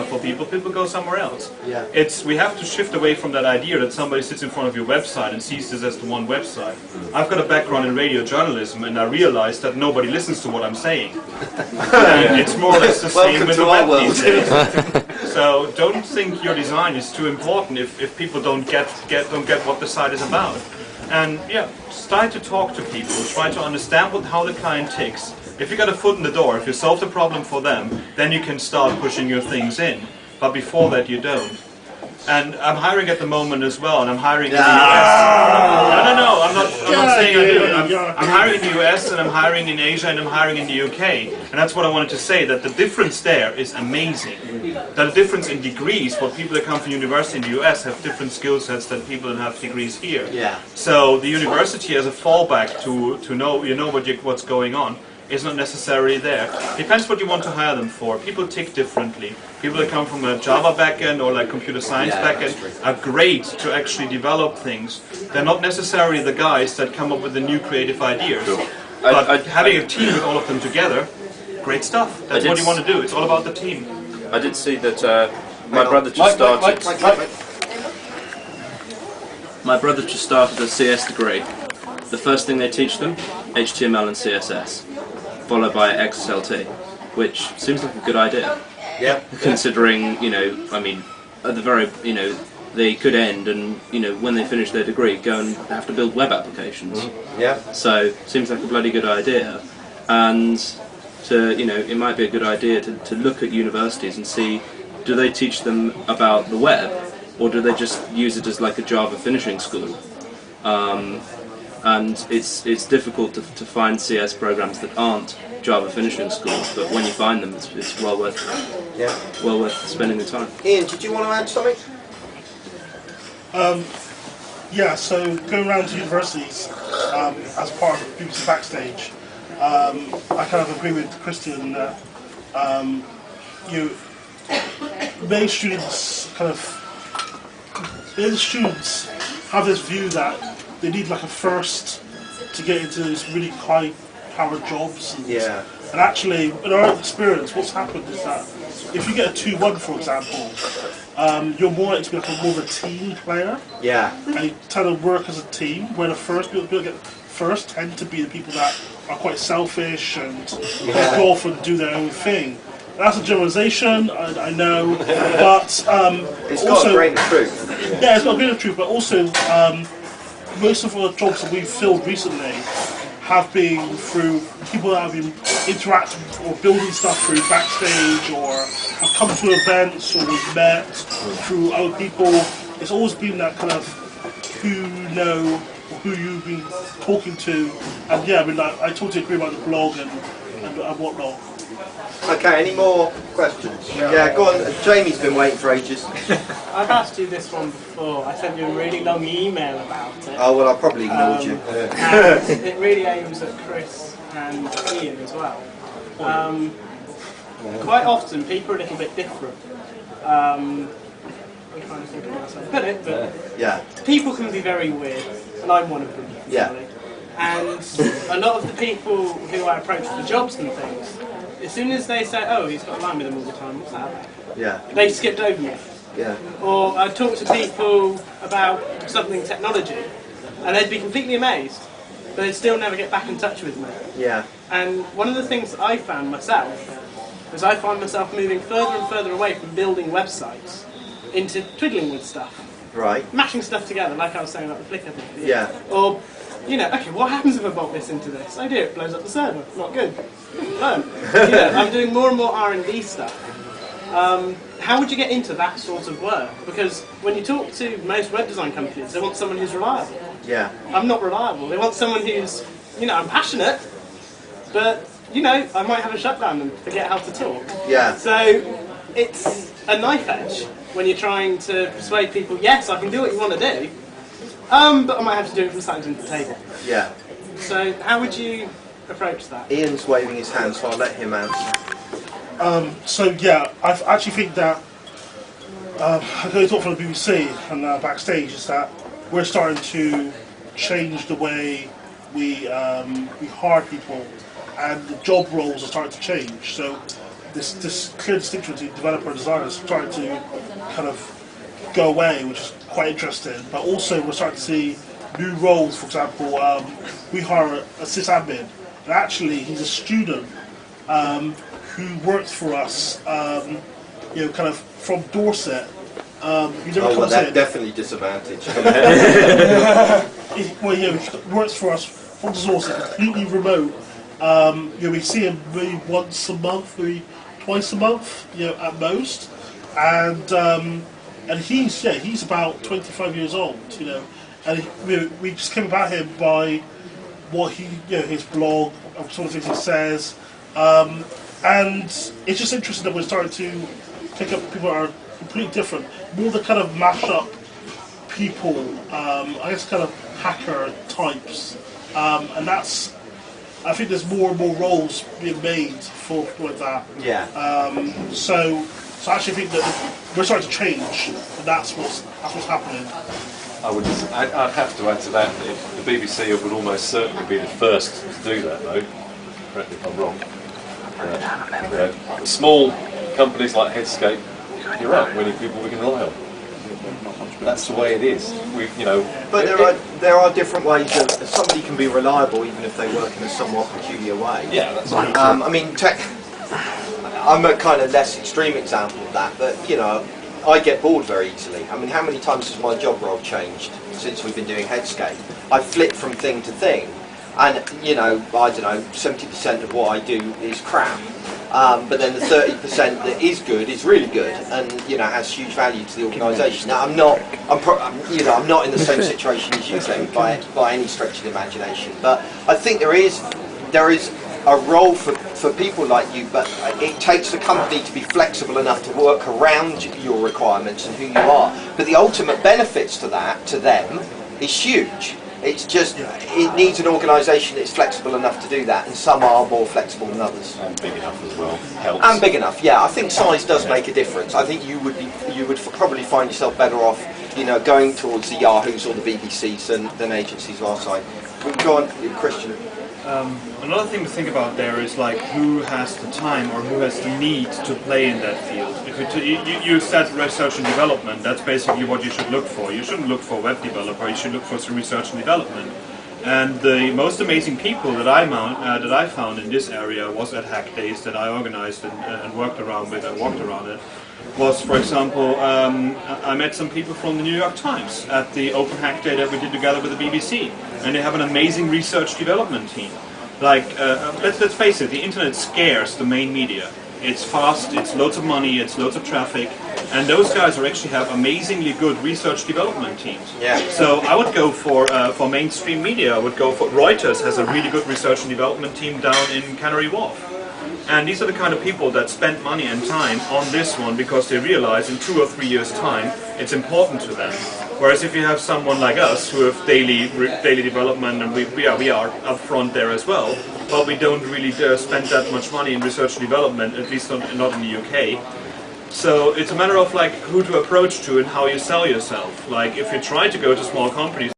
for people, people go somewhere else. Yeah. We have to shift away from that idea that somebody sits in front of your website and sees this as the one website. I've got a background in radio journalism, and I realized that nobody listens to what I'm saying. And it's more or less the same with the web these days. So don't think your design is too important if people don't get what the site is about. And yeah, try to talk to people, try to understand how the client ticks. If you got a foot in the door, if you solve the problem for them, then you can start pushing your things in. But before that, you don't. And I'm hiring at the moment as well, and I'm hiring in the US. No, I'm not saying I do. I'm hiring in the US, and I'm hiring in Asia, and I'm hiring in the UK. And that's what I wanted to say, that the difference there is amazing. The difference in degrees, what people that come from university in the US have different skill sets than people that have degrees here. Yeah. So the university as a fallback to know what's going on is not necessarily there. Depends what you want to hire them for. People tick differently. People that come from a Java backend or like computer science backend are great to actually develop things. They're not necessarily the guys that come up with the new creative ideas. But having a team with all of them together, great stuff. That's what you want to do. It's all about the team. I did see that my brother just started. My brother just started a CS degree. The first thing they teach them, HTML and CSS, followed by XSLT, which seems like a good idea. Yeah. Considering, I mean, at the very, they could end and, when they finish their degree, go and have to build web applications. Yeah. So, seems like a bloody good idea. And it might be a good idea to look at universities and see, do they teach them about the web, or do they just use it as like a Java finishing school? And it's difficult to find CS programs that aren't Java finishing schools, but when you find them, it's well worth spending the time. Ian, did you want to add something? Yeah, so going around to universities as part of BBC Backstage, I kind of agree with Christian that many students have this view that they need like a first to get into these really high-powered jobs. And actually, in our experience, what's happened is that if you get a 2-1, for example, you're more likely to be like more of a team player. Yeah. And you tend to work as a team, where the first people that get first tend to be the people that are quite selfish and go off and do their own thing. That's a generalisation, I know, but it's got a grain of truth. Yeah, it's got a grain of truth, but also most of the jobs that we've filled recently have been through people that have been interacting or building stuff through Backstage, or have come to events, or we've met through other people. It's always been that kind of who you know, or who you've been talking to, and yeah, I mean, like, I totally agree about the blog and whatnot. Okay, any more questions? Yeah, go on. Jamie's been waiting for ages. I've asked you this one before. I sent you a really long email about it. Oh, well, I probably ignored you. And it really aims at Chris and Ian as well. Quite often, people are a little bit different. I'm trying to think of how else I put it, but people can be very weird, and I'm one of them. Actually. And a lot of the people who I approach for jobs and things, as soon as they say, oh, he's got a line with him all the time, what's that about? They skipped over me. Or I talk to people about something technology, and they'd be completely amazed, but they'd still never get back in touch with me. And one of the things that I found myself is I find myself moving further and further away from building websites into twiddling with stuff. Mashing stuff together, like I was saying about the Flickr thing. Or, okay, what happens if I bolt this into this? I do, it blows up the server. Not good. No. I'm doing more and more R&D stuff. How would you get into that sort of work? Because when you talk to most web design companies, they want someone who's reliable. I'm not reliable. They want someone who's, I'm passionate, but, I might have a shutdown and forget how to talk. So it's a knife edge when you're trying to persuade people, yes, I can do what you want to do, but I might have to do it from starting to the table. So how would you approach that? Ian's waving his hand, so I'll let him answer. I actually think that I can talk from the BBC and Backstage is that we're starting to change the way we hire people, and the job roles are starting to change. So this clear distinction between developer and designer is starting to kind of go away, which is quite interesting. But also we're starting to see new roles. For example, we hire a sysadmin, and actually he's a student who works for us, kind of from Dorset. That's definitely disadvantage. He works for us from Dorset, completely remote. We see him maybe once a month, maybe twice a month, at most. And he's about 25 years old, and we just came about him by what his blog, sort of things he says, and it's just interesting that we're starting to pick up people that are completely different, more the kind of mash-up people, I guess kind of hacker types, and I think there's more and more roles being made for people like that. Yeah. So I actually think that we're starting to change, and that's what's happening. I'd have to add to that the BBC would almost certainly be the first to do that, though. Correct me if I'm wrong. Small companies like Headscape, you're right, we need people we can rely on. That's the way it is. But there are different ways of somebody can be reliable even if they work in a somewhat peculiar way. Yeah, that's right. I'm a kind of less extreme example of that, but I get bored very easily. I mean, how many times has my job role changed since we've been doing Headscape? I flip from thing to thing, and I don't know, 70% of what I do is crap. But then the 30% that is good is really good, and has huge value to the organisation. Now I'm not in the same situation as you, Tim, by any stretch of the imagination. But I think there is a role for people like you, but it takes the company to be flexible enough to work around your requirements and who you are. But the ultimate benefits to them is huge. It's just, it needs an organisation that's flexible enough to do that, and some are more flexible than others. And big enough as well. Helps. And big enough, yeah. I think size does make a difference. I think you would probably find yourself better off, going towards the Yahoos or the BBCs than agencies of our side. Go on, Christian. Another thing to think about there is like who has the time or who has the need to play in that field. If you said research and development, that's basically what you should look for. You shouldn't look for a web developer, you should look for some research and development. And the most amazing people that I found in this area was at Hack Days that I organized and worked around with and walked around it. Was, for example, I met some people from the New York Times at the Open Hack Day that we did together with the BBC, and they have an amazing research development team. Like, let's face it, the internet scares the main media. It's fast, it's loads of money, it's loads of traffic, and those guys actually have amazingly good research development teams. Yeah. So I would go for mainstream media. I would go for Reuters has a really good research and development team down in Canary Wharf. And these are the kind of people that spend money and time on this one because they realize in 2 or 3 years' time it's important to them. Whereas if you have someone like us who have daily development, and we are up front there as well, but we don't really spend that much money in research and development, at least not in the UK. So it's a matter of like who to approach to and how you sell yourself. Like if you try to go to small companies